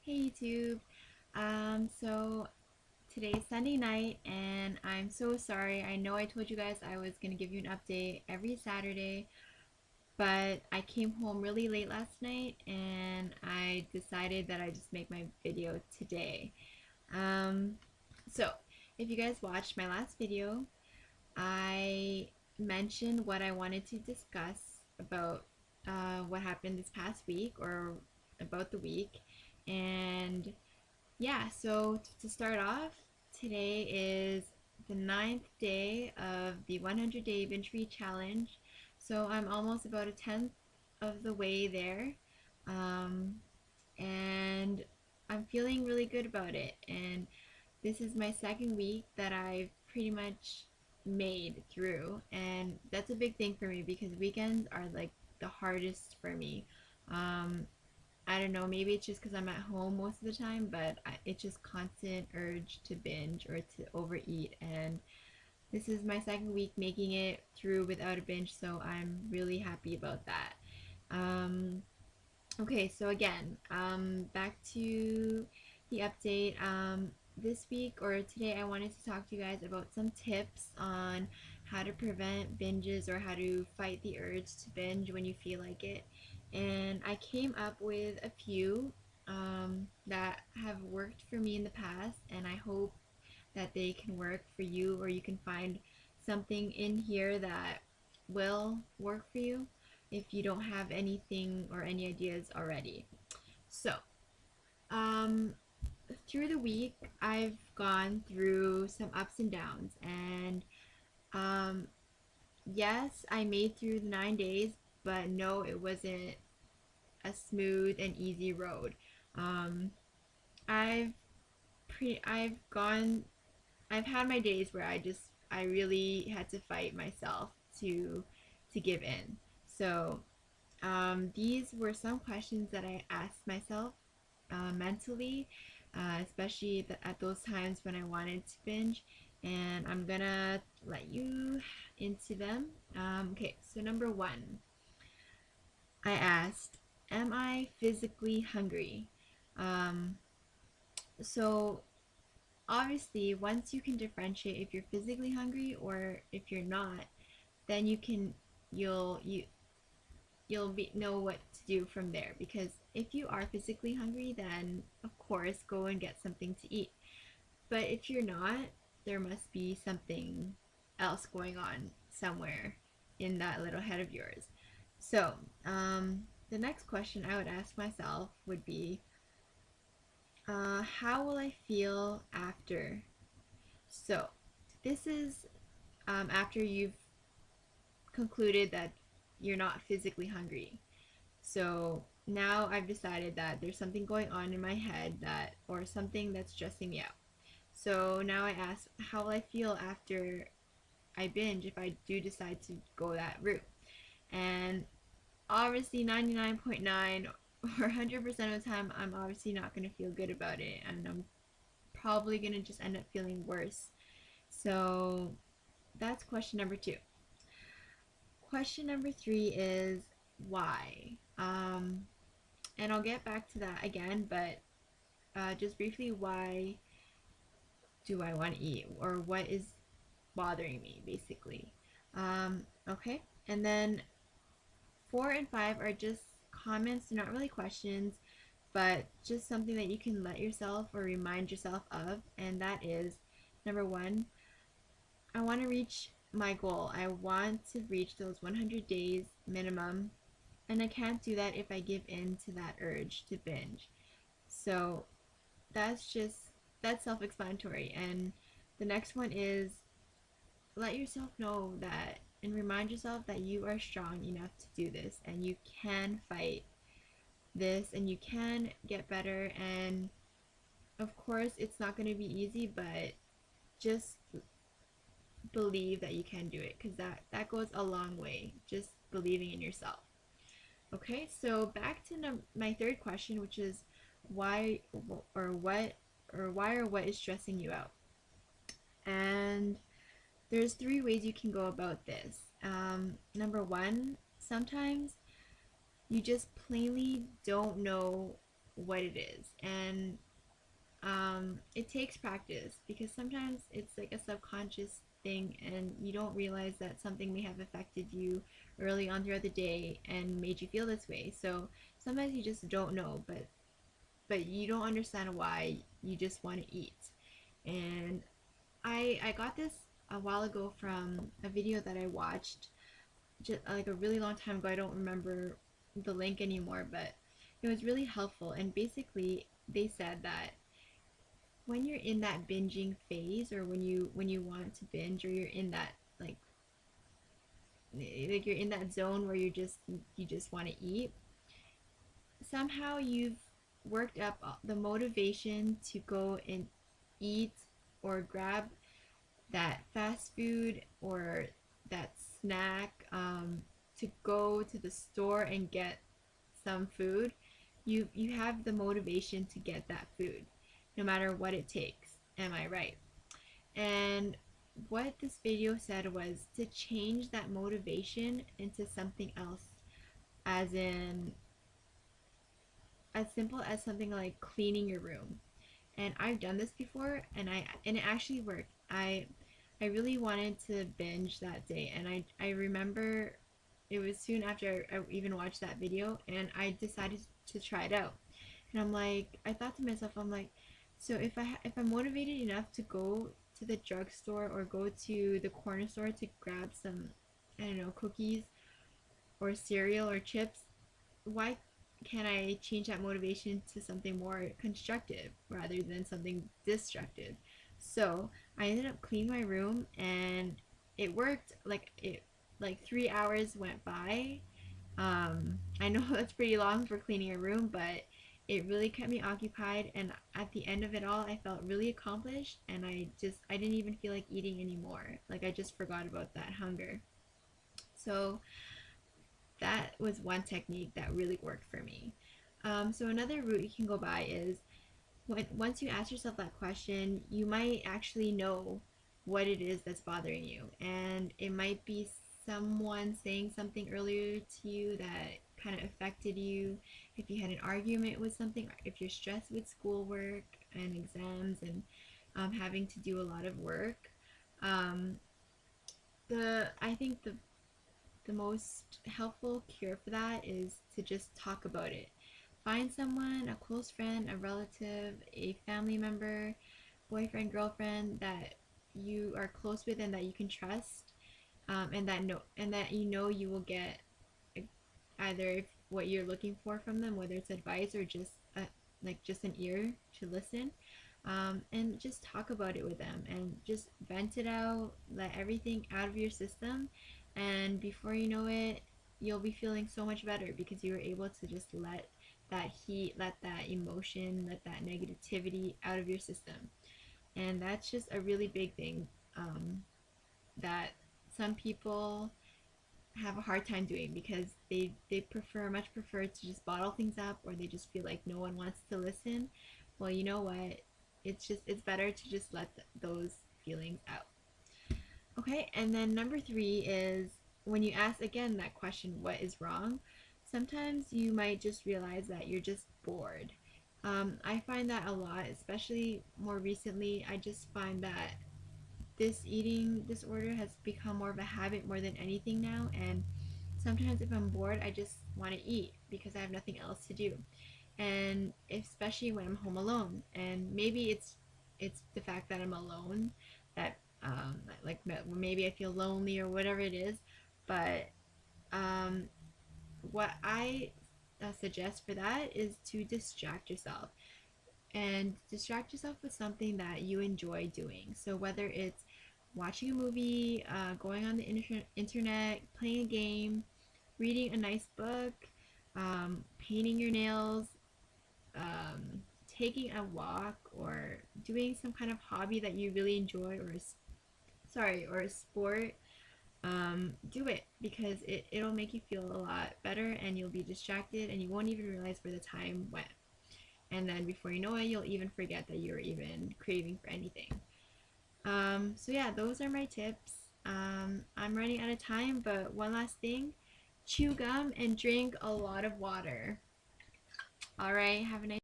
Hey YouTube. So today's Sunday night and I'm so sorry. I know I told you guys I was gonna give you an update every Saturday, but I came home really late last night and I decided that I just make my video today. Um, so if you guys watched my last video, I mentioned what I wanted to discuss about what happened this past week or about the week. And yeah, so to start off, today is the ninth day of the 100-day binge-free challenge. So I'm almost about a tenth of the way there. Um, and I'm feeling really good about it. And this is my second week that I've pretty much made through. And that's a big thing for me because weekends are like the hardest for me. Um, I don't know, maybe it's just because I'm at home most of the time, but it's just constant urge to binge or to overeat. And this is my second week making it through without a binge, so I'm really happy about that. Um, okay, so again, back to the update. This week or today, I wanted to talk to you guys about some tips on how to prevent binges or how to fight the urge to binge when you feel like it. And I came up with a few that have worked for me in the past, and I hope that they can work for you, or you can find something in here that will work for you if you don't have anything or any ideas already. So, um, through the week, I've gone through some ups and downs, and um, yes, I made through the 9 days, but no, it wasn't a smooth and easy road. Um, I've I've gone I've had my days where I really had to fight myself to give in. So these were some questions that I asked myself mentally, especially at those times when I wanted to binge. And I'm gonna let you into them. Okay, so number one, I asked, am I physically hungry? Um, so obviously, once you can differentiate if you're physically hungry or if you're not, then you'll know what to do from there. Because if you are physically hungry, then of course go and get something to eat. But if you're not, there must be something else going on somewhere in that little head of yours. So, the next question I would ask myself would be, how will I feel after? So, this is after you've concluded that you're not physically hungry. So now I've decided that there's something going on in my head or something that's stressing me out. So now I ask, how will I feel after I binge if I do decide to go that route? And obviously 99.9 or 100% of the time, I'm obviously not going to feel good about it, and I'm probably going to just end up feeling worse. So that's question number two. Question number three is why? And I'll get back to that again, but just briefly, why do I want to eat, or what is bothering me, basically? Okay, and then four and five are just comments, not really questions, but just something that you can let yourself or remind yourself of, and that is number one, I want to reach my goal. I want to reach those 100 days minimum, and I can't do that if I give in to that urge to binge. So that's self-explanatory. And the next one is, let yourself know that and remind yourself that you are strong enough to do this, and you can fight this, and you can get better. And of course it's not going to be easy, but just believe that you can do it, because that goes a long way, just believing in yourself. Okay, so back to my third question, which is why or what or what is stressing you out. And there's three ways you can go about this. Number one, sometimes you just plainly don't know what it is. And it takes practice, because sometimes it's like a subconscious thing and you don't realize that something may have affected you early on throughout the day and made you feel this way. So sometimes you just don't know, but you don't understand why, you just want to eat. And I got this a while ago from a video that I watched just like a really long time ago. I don't remember the link anymore, but it was really helpful. And basically they said that when you're in that binging phase, or when you want to binge, or you're in that like you're in that zone where you just want to eat, somehow you've worked up the motivation to go and eat or grab that fast food or that snack, to go to the store and get some food. You have the motivation to get that food no matter what it takes. Am I right? And what this video said was to change that motivation into something else, as in as simple as something like cleaning your room. And I've done this before, and it actually worked. I really wanted to binge that day, and I remember it was soon after I even watched that video, and I decided to try it out. And I thought to myself, I'm like, so if I'm motivated enough to go to the drugstore or go to the corner store to grab some, I don't know, cookies or cereal or chips, why can I change that motivation to something more constructive rather than something destructive? So I ended up cleaning my room, and it worked. Like 3 hours went by. I know that's pretty long for cleaning a room, but it really kept me occupied. And at the end of it all, I felt really accomplished, and I didn't even feel like eating anymore. Like I just forgot about that hunger. So that was one technique that really worked for me. So another route you can go by is once you ask yourself that question, you might actually know what it is that's bothering you. And it might be someone saying something earlier to you that kind of affected you. If you had an argument with something, if you're stressed with schoolwork and exams and having to do a lot of work. I think the most helpful cure for that is to just talk about it. Find someone, a close friend, a relative, a family member, boyfriend, girlfriend that you are close with and that you can trust, and that you will get either what you're looking for from them, whether it's advice or just an ear to listen. And just talk about it with them and just vent it out, let everything out of your system, and before you know it, you'll be feeling so much better because you were able to just let that heat, let that emotion, let that negativity out of your system. And that's just a really big thing, that some people have a hard time doing because they much prefer to just bottle things up, or they just feel like no one wants to listen. Well, you know what? It's better to just let those feelings out. Okay, and then number 3 is when you ask again that question, what is wrong? Sometimes you might just realize that you're just bored. I find that a lot, especially more recently. I just find that this eating disorder has become more of a habit more than anything now, and sometimes if I'm bored, I just want to eat because I have nothing else to do. And especially when I'm home alone, and maybe it's the fact that I'm alone that like maybe I feel lonely or whatever it is, but what I suggest for that is to distract yourself, and distract yourself with something that you enjoy doing. So whether it's watching a movie, going on the internet, playing a game, reading a nice book, painting your nails, taking a walk, or doing some kind of hobby that you really enjoy, or a sport, do it because it'll make you feel a lot better, and you'll be distracted and you won't even realize where the time went. And then before you know it, you'll even forget that you're even craving for anything. So yeah, those are my tips. I'm running out of time, but one last thing, chew gum and drink a lot of water. All right, have a nice